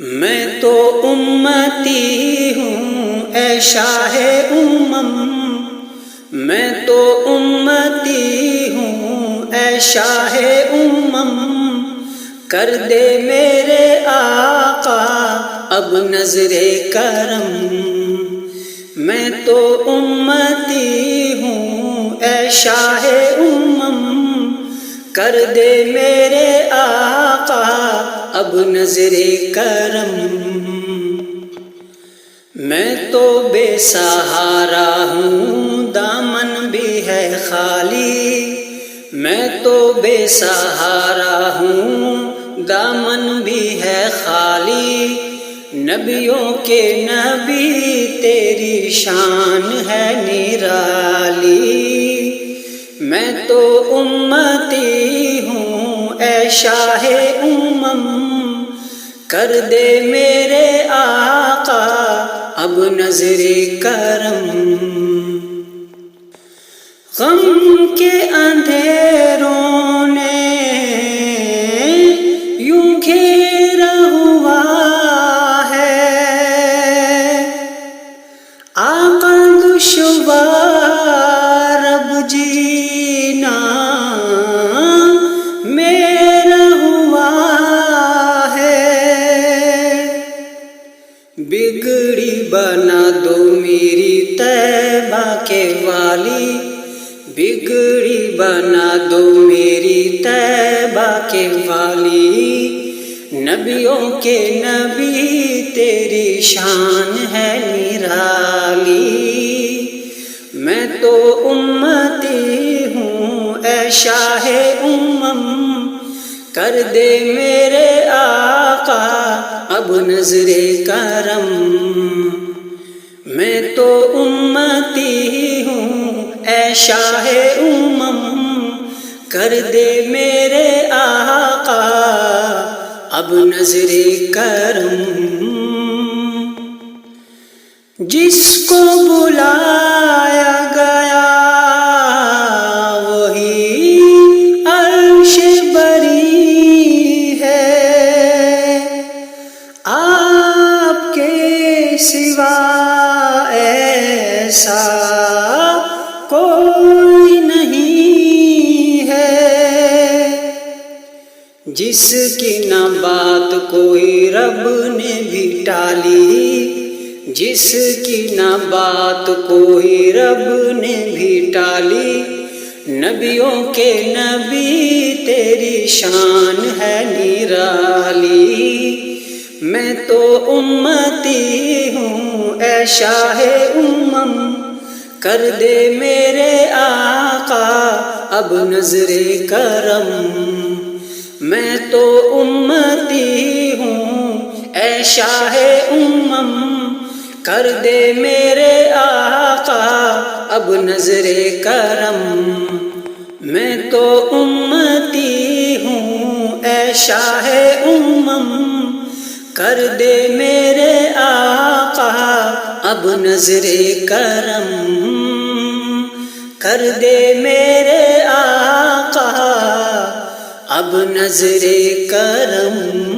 میں تو امتی ہوں اے شاہ امم، میں تو امتی ہوں اے شاہ امم، کر دے میرے آقا اب نظر کرم۔ میں تو امتی ہوں اے شاہ امم، کر دے میرے آقا اب نظر کرم۔ میں تو بے سہارا ہوں دامن بھی ہے خالی، میں تو بے سہارا ہوں دامن بھی ہے خالی، نبیوں کے نبی تیری شان ہے نرالی۔ میں تو امتی ہوں اے شاہ امم، کر دے میرے آقا اب نظر کرم۔ غم کے اندھیروں نے یوں گھیرا ہوا ہے، آقا دشوار اب جینا میرا ہوا ہے، بگڑی بنا دو میری طیبہ کے والی، بگڑی بنا دو میری طیبہ کے والی، نبیوں کے نبی تیری شان ہے نرالی۔ میں تو امتی ہوں اے شاہ امم، کر دے میرے آقا اب نظر کرم۔ میں تو امتی ہوں اے شاہ امم، کر دے میرے آقا اب نظر کرم۔ جس کو بلایا گیا وہی عرش بری ہے، آپ کے سوا ایسا کوئی نہیں ہے، جس کی نہ بات کوئی رب نے بھی ٹالی، جس کی نہ بات کوئی رب نے بھی ٹالی، نبیوں کے نبی تیری شان ہے نرالی۔ میں تو امتی ہوں اے شاہ امم، کر دے میرے آقا اب نظر کرم۔ میں تو امتی ہوں اے شاہ امم، کر دے میرے آقا اب نظر کرم۔ میں تو امتی ہوں اے شاہ امم، کر دے میرے آقا اب نظر کرم، کر دے میرے آقا اب نظر کرم۔